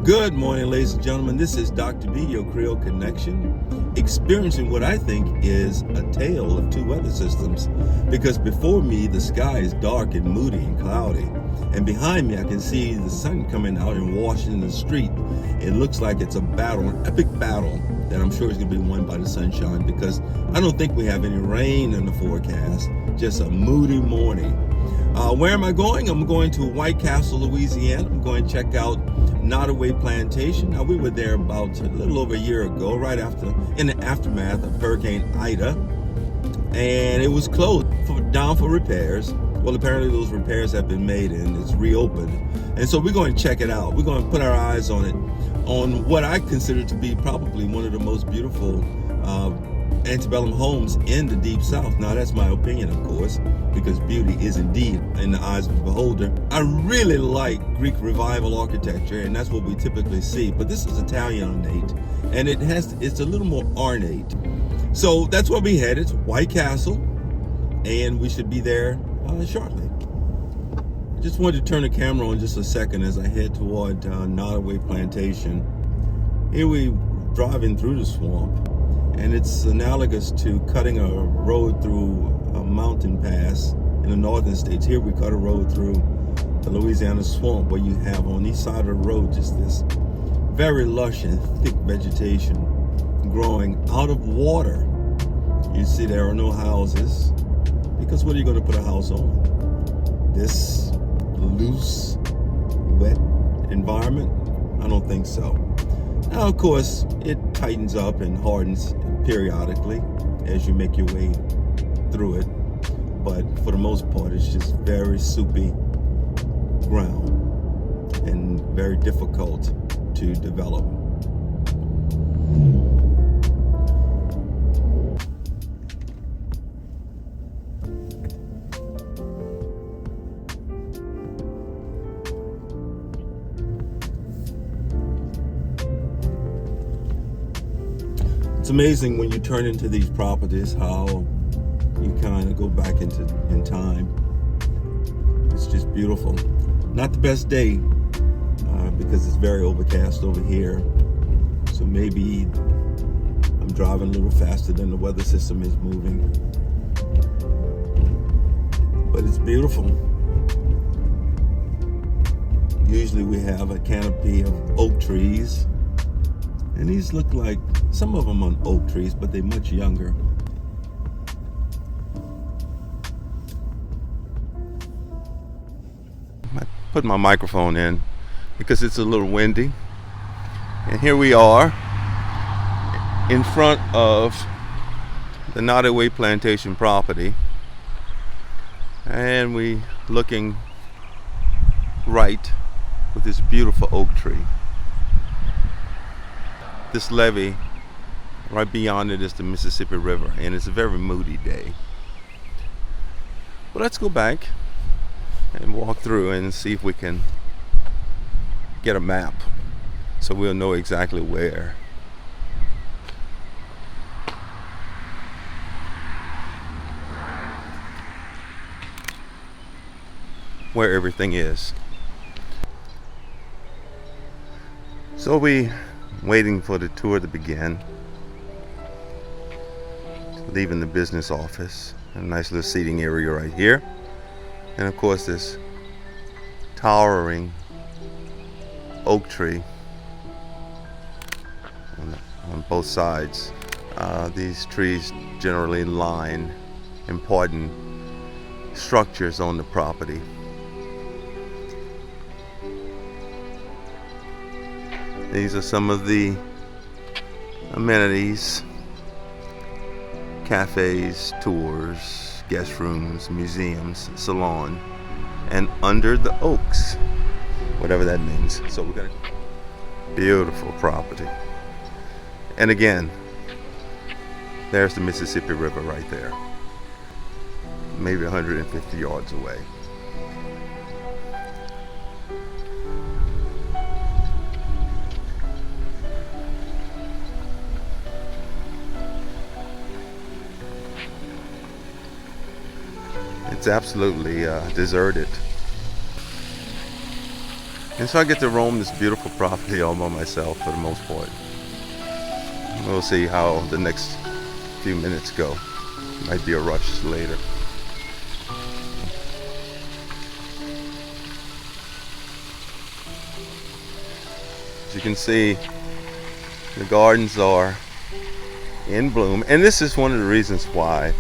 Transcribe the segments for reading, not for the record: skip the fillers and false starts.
Good morning, ladies and gentlemen. This is Dr. B, your Creole Connection, experiencing what I think is a tale of two weather systems. Because before me, the sky is dark and moody and cloudy. And behind me, I can see the sun coming out and washing the street. It looks like it's a battle, an epic battle that I'm sure is going to be won by the sunshine, because I don't think we have any rain in the forecast, just a moody morning. Where am I going? I'm going to White Castle, Louisiana. I'm going to check out Nottoway Plantation. Now, we were there about a little over a year ago, in the aftermath of Hurricane Ida, and it was closed down for repairs. Well, apparently those repairs have been made and it's reopened, and so we're going to check it out. We're going to put our eyes on it, on what I consider to be probably one of the most beautiful antebellum homes in the Deep South. Now, that's my opinion, of course, because beauty is indeed in the eyes of the beholder. I really like Greek Revival architecture, and that's what we typically see. But this is Italianate, and it's a little more ornate. So that's where we headed, White Castle, and we should be there shortly. I just wanted to turn the camera on just a second as I head toward Nottoway Plantation. Here we driving through the swamp, and it's analogous to cutting a road through a mountain pass in the northern states. Here we cut a road through the Louisiana swamp, where you have on each side of the road just this very lush and thick vegetation growing out of water. You see there are no houses, because what are you going to put a house on? This loose, wet environment? I don't think so. Now, of course, it tightens up and hardens periodically as you make your way through it, but for the most part, it's just very soupy ground and very difficult to develop. It's amazing when you turn into these properties how you kind of go back in time. It's just beautiful. Not the best day because it's very overcast over here. So maybe I'm driving a little faster than the weather system is moving. But it's beautiful. Usually we have a canopy of oak trees. And these look like, some of them are oak trees, but they're much younger. I put my microphone in because it's a little windy. And here we are in front of the Nottoway Plantation property. And we looking right with this beautiful oak tree. This levee, right beyond it is the Mississippi River, and it's a very moody day. But let's go back and walk through and see if we can get a map so we'll know exactly where. Where everything is. So we waiting for the tour to begin, leaving the business office. A nice little seating area right here, and of course this towering oak tree on both sides. These trees generally line important structures on the property. These are some of the amenities: cafes, tours, guest rooms, museums, salon, and under the oaks, whatever that means. So we've got a beautiful property. And again, there's the Mississippi River right there, maybe 150 yards away. It's absolutely deserted. And so I get to roam this beautiful property all by myself for the most part. We'll see how the next few minutes go. Might be a rush later. As you can see, the gardens are in bloom, and this is one of the reasons why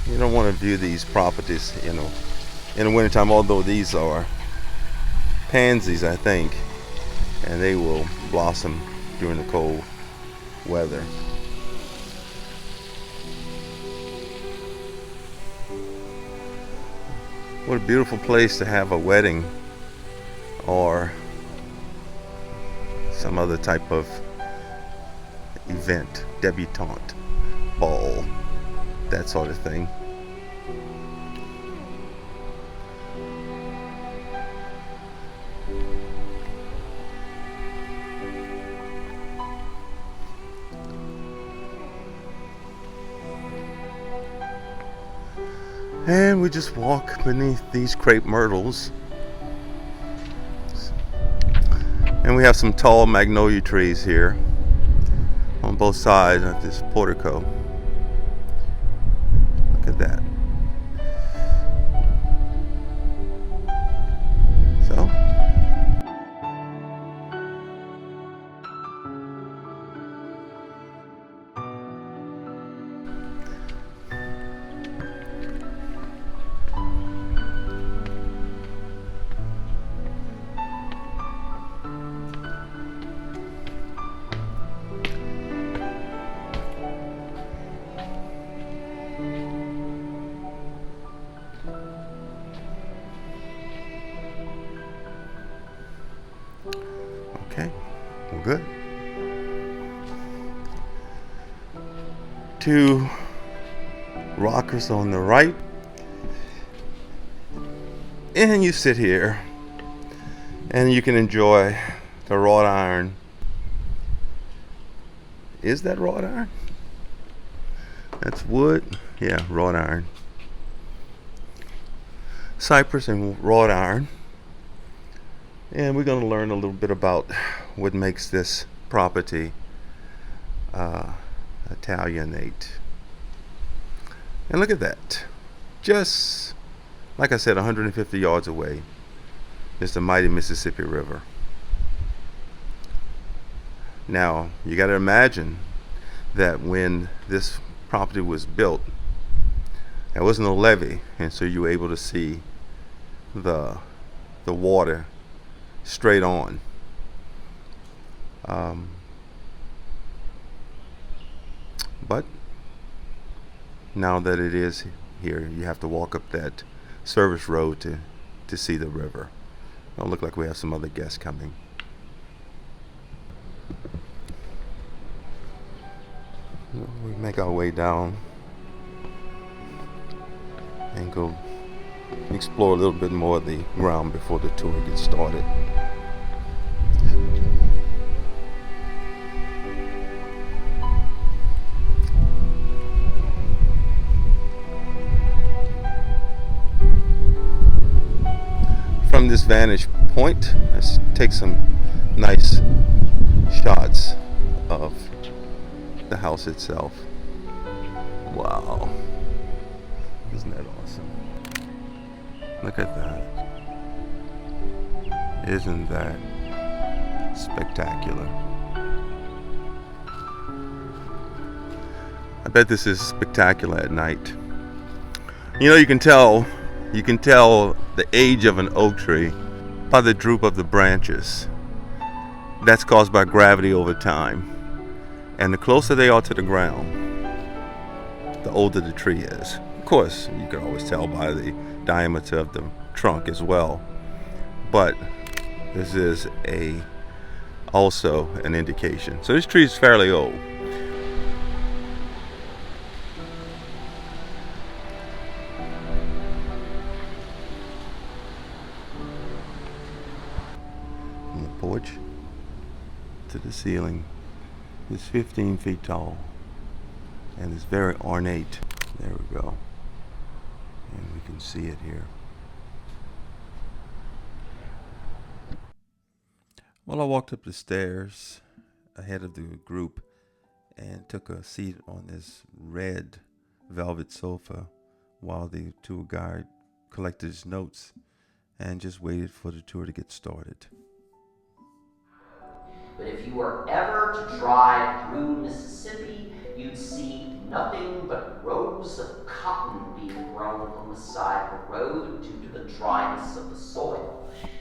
you don't want to view these properties, in the wintertime, although these are pansies, I think, and they will blossom during the cold weather. What a beautiful place to have a wedding or some other type of event, debutante ball, that sort of thing. And we just walk beneath these crepe myrtles. And we have some tall magnolia trees here on both sides of this portico. Look at that. So, okay, well, good. Two rockers on the right, and you sit here and you can enjoy the wrought iron. Is that wrought iron? That's wood. Yeah, wrought iron. Cypress and wrought iron. And we're going to learn a little bit about what makes this property Italianate. And look at that. Just like I said, 150 yards away is the mighty Mississippi River. Now, you got to imagine that when this property was built, there was no levee, and so you were able to see the water straight on. But now that it is here, you have to walk up that service road to see the river. It'll look like we have some other guests coming. We make our way down and go explore a little bit more of the ground before the tour gets started. From this vantage point, let's take some nice shots of the house itself. Wow, isn't that awesome? Look at that. Isn't that spectacular? I bet this is spectacular at night. You know, you can tell the age of an oak tree by the droop of the branches. That's caused by gravity over time. And the closer they are to the ground, the older the tree is. Of course, you can always tell by the diameter of the trunk as well. But this is also an indication. So this tree is fairly old. From the porch to the ceiling, it's 15 feet tall and it's very ornate. There we go, and we can see it here. Well, I walked up the stairs ahead of the group and took a seat on this red velvet sofa while the tour guide collected his notes and just waited for the tour to get started. But if you were ever to drive through Mississippi, you'd see nothing but rows of cotton being grown on the side of the road due to the dryness of the soil.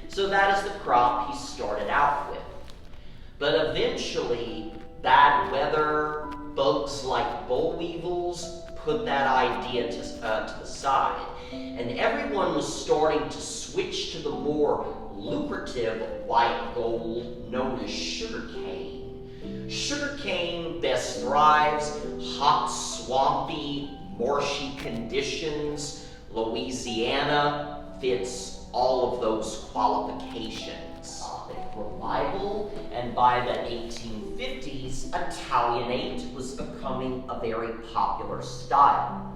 So that is the crop he started out with. But eventually, bad weather, bugs like boll weevils put that idea to the side, and everyone was starting to switch to the more lucrative white gold known as sugarcane. Sugarcane best thrives hot, swampy, marshy conditions. Louisiana fits all of those qualifications. Revival, and by the 1850s, Italianate was becoming a very popular style.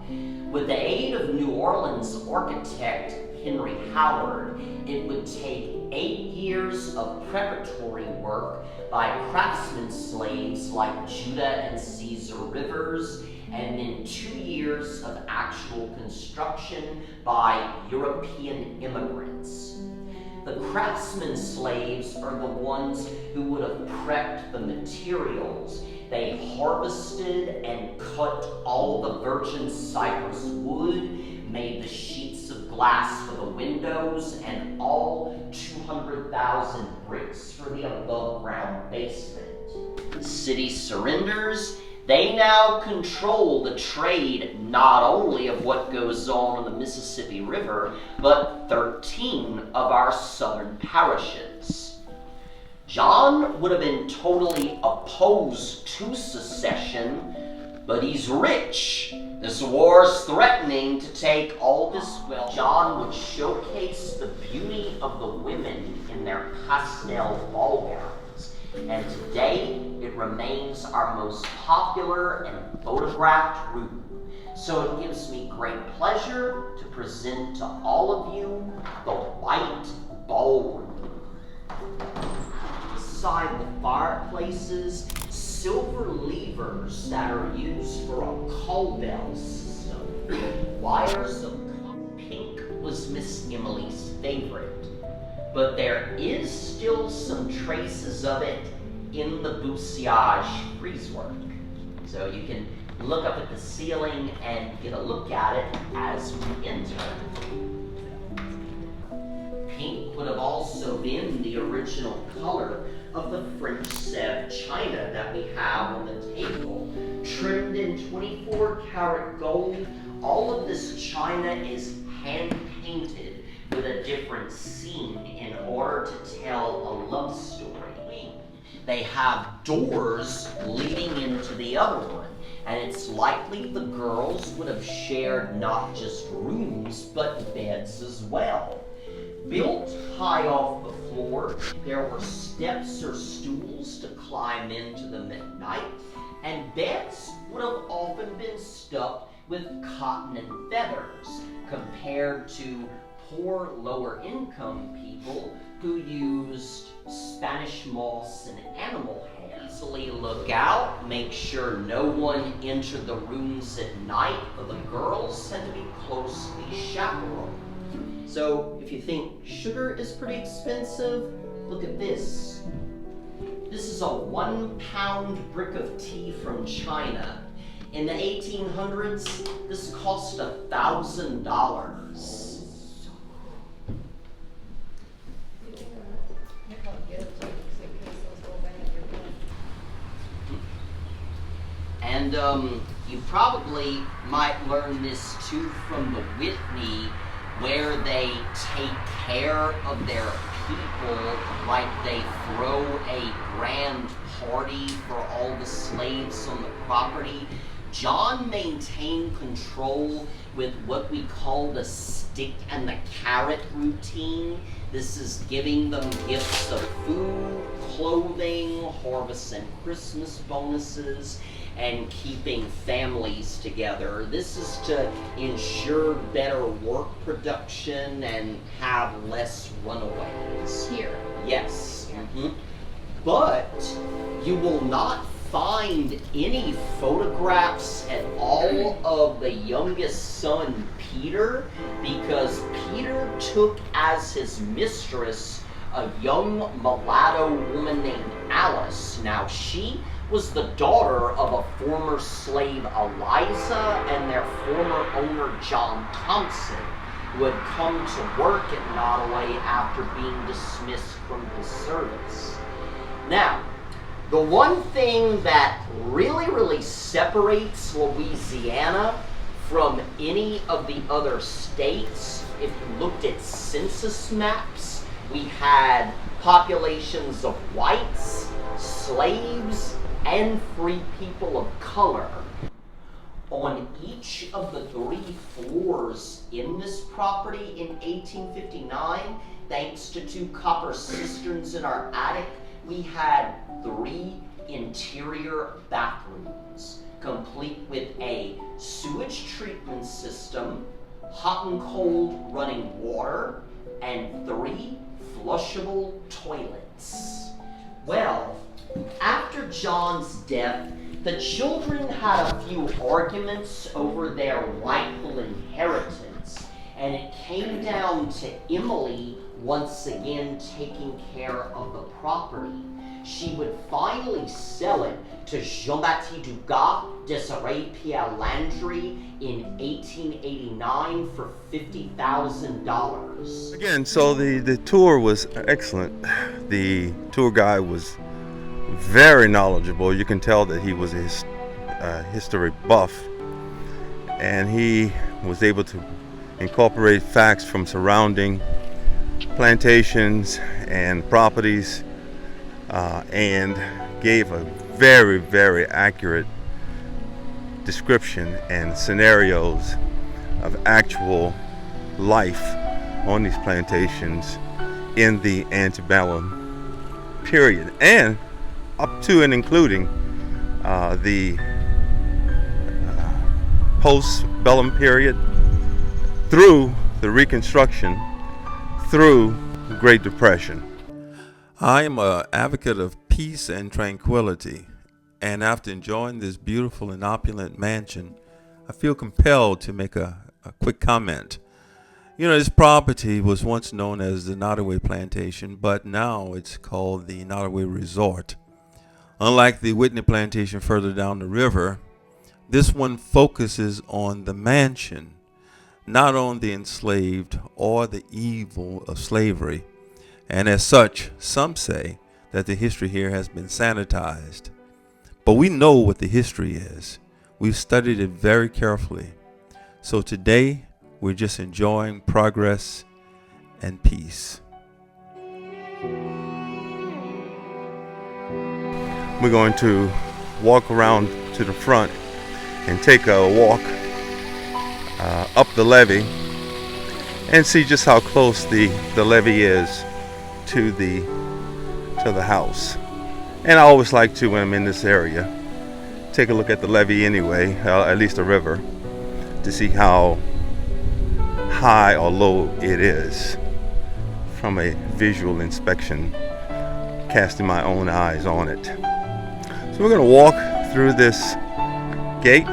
With the aid of New Orleans architect Henry Howard, it would take 8 years of preparatory work by craftsmen slaves like Judah and Caesar Rivers, and then 2 years of actual construction by European immigrants. The craftsmen slaves are the ones who would have prepped the materials. They harvested and cut all the virgin cypress wood, made the sheets of glass for the windows, and all 200,000 bricks for the above-ground basement. The city surrenders. They now control the trade not only of what goes on the Mississippi River, but 13 of our southern parishes. John would have been totally opposed to secession, but he's rich. This war's threatening to take all this wealth. John would showcase the beauty of the women in their pastel ball gowns, and today it remains our most popular and photographed route. So it gives me great pleasure to present to all of you the White Ballroom. Beside the fireplaces, silver levers that are used for a call bell system. Wires of pink was Miss Emily's favorite, but there is still some traces of it in the Boussiage friezwork. So you can look up at the ceiling and get a look at it as we enter. Pink would have also been the original color of the French Sèvres china that we have on the table. Trimmed in 24 karat gold, all of this china is hand-painted with a different scene in order to tell a love story. They have doors leading into the other one, and it's likely the girls would have shared not just rooms, but beds as well. Built high off the floor, there were steps or stools to climb into them at night, and beds would have often been stuffed with cotton and feathers, compared to poor lower-income people who used Spanish moss and animal hair. Easily look out, make sure no one entered the rooms at night, for the girls had to be closely chaperoned. So if you think sugar is pretty expensive, look at this. This is a 1 pound brick of tea from China. In the 1800s, this cost $1,000. And you probably might learn this too from the Whitney, where they take care of their people like they throw a grand party for all the slaves on the property. John maintained control with what we call the stick and the carrot routine. This is giving them gifts of food, clothing, harvest and Christmas bonuses, and keeping families together. This is to ensure better work production and have less runaways. Here. Yes. Yeah. but you will not find any photographs at all of the youngest son, Peter, because Peter took as his mistress a young mulatto woman named Alice. Now, she was the daughter of a former slave, Eliza, and their former owner, John Thompson, who had come to work at Nottoway after being dismissed from his service. Now, the one thing that really separates Louisiana from any of the other states, if you looked at census maps, we had populations of whites, slaves, and free people of color. On each of the 3 floors in this property in 1859, thanks to 2 copper cisterns in our attic, we had 3 interior bathrooms, complete with a sewage treatment system, hot and cold running water, and 3 flushable toilets. Well, after John's death, the children had a few arguments over their rightful inheritance, and it came down to Emily once again taking care of the property. She would finally sell it to Jean-Baptiste Dugas, Desiree Pierre Landry in 1889 for $50,000. Again, so the tour was excellent. The tour guide was very knowledgeable. You can tell that he was a history buff, and he was able to incorporate facts from surrounding plantations and properties, and gave a very accurate description and scenarios of actual life on these plantations in the antebellum period, and up to and including the post-bellum period, through the Reconstruction, through the Great Depression. I am an advocate of peace and tranquility, and after enjoying this beautiful and opulent mansion, I feel compelled to make a quick comment. You know, this property was once known as the Nottoway Plantation, but now it's called the Nottoway Resort. Unlike the Whitney Plantation further down the river, this one focuses on the mansion, not on the enslaved or the evil of slavery. And as such, some say that the history here has been sanitized. But we know what the history is. We've studied it very carefully. So today, we're just enjoying progress and peace. We're going to walk around to the front and take a walk up the levee and see just how close the levee is to the house. And I always like to, when I'm in this area, take a look at the levee anyway, at least the river, to see how high or low it is from a visual inspection, casting my own eyes on it. So we're going to walk through this gate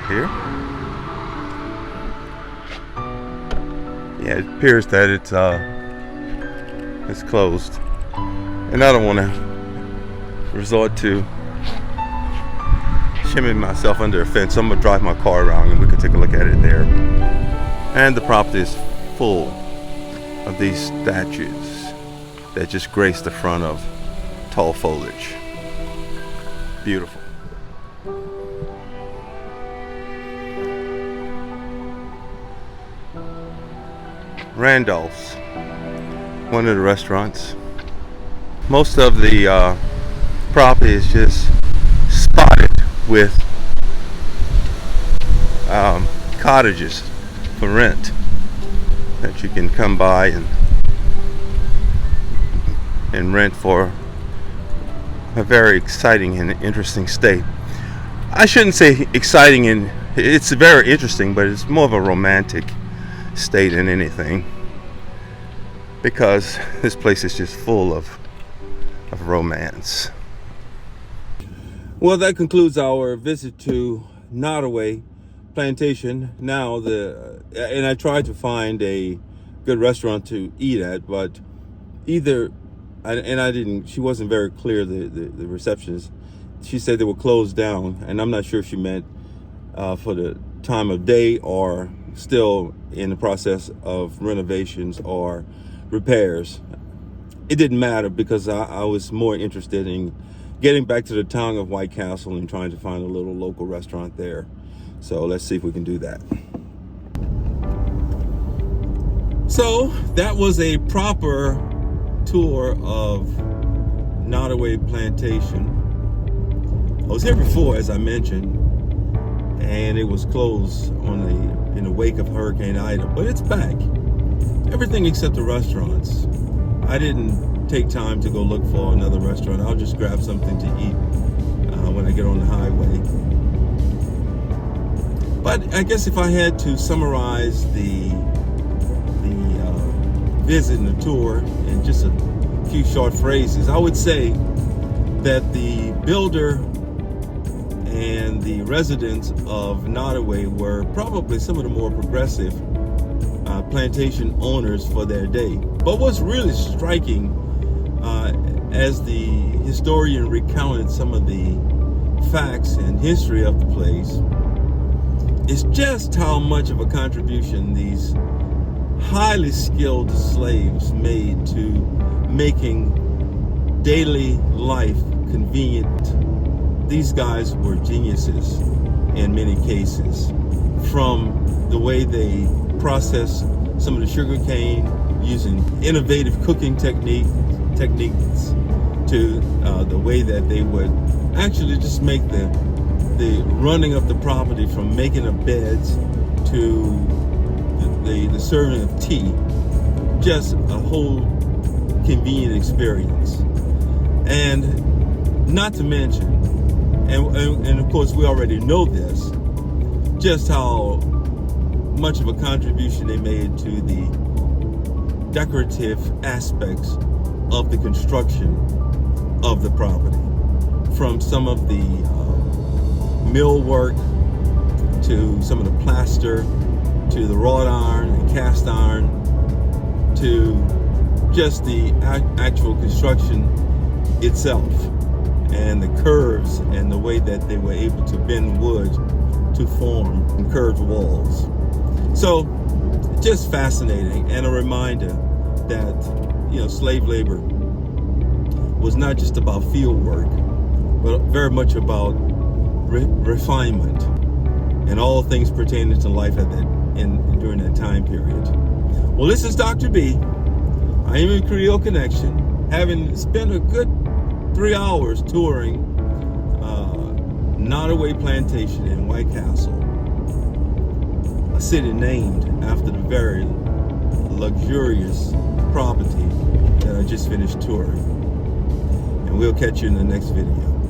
here. Yeah, it appears that it's closed, and I don't want to resort to shimmying myself under a fence. So I'm going to drive my car around and we can take a look at it there. And the property is full of these statues that just grace the front of tall foliage. Beautiful. Randolph's, one of the restaurants. Most of the property is just spotted with cottages for rent that you can come by and rent for a very exciting and interesting stay. I shouldn't say exciting, and it's very interesting, but it's more of a romantic stay than anything, because this place is just full of of romance. Well, that concludes our visit to Nottoway Plantation. Now, and I tried to find a good restaurant to eat at, but she wasn't very clear, the receptionist. She said they were closed down, and I'm not sure if she meant for the time of day or still in the process of renovations or repairs. It didn't matter because I was more interested in getting back to the town of White Castle and trying to find a little local restaurant there. So let's see if we can do that. So that was a proper tour of Nottoway Plantation. I was here before, as I mentioned, and it was closed in the wake of Hurricane Ida, but it's back. Everything except the restaurants. I didn't take time to go look for another restaurant. I'll just grab something to eat when I get on the highway. But I guess if I had to summarize the visit and the tour in just a few short phrases, I would say that the builder and the residents of Nottoway were probably some of the more progressive plantation owners for their day. But what's really striking, as the historian recounted some of the facts and history of the place, is just how much of a contribution these highly skilled slaves made to making daily life convenient. These guys were geniuses in many cases, from the way they processed some of the sugar cane using innovative cooking techniques to the way that they would actually just make the running of the property, from making of beds to the serving of tea, just a whole convenient experience. And not to mention, and of course we already know this, just how much of a contribution they made to the decorative aspects of the construction of the property, from some of the millwork to some of the plaster to the wrought iron and cast iron to just the actual construction itself, and the curves and the way that they were able to bend wood to form curved walls. So just fascinating, and a reminder that slave labor was not just about field work, but very much about refinement and all things pertaining to life during that time period. Well, this is Dr. B. I am in Creole Connection, having spent a good 3 hours touring Nottoway Plantation in White Castle, a city named after the very luxurious property that I just finished touring. And we'll catch you in the next video.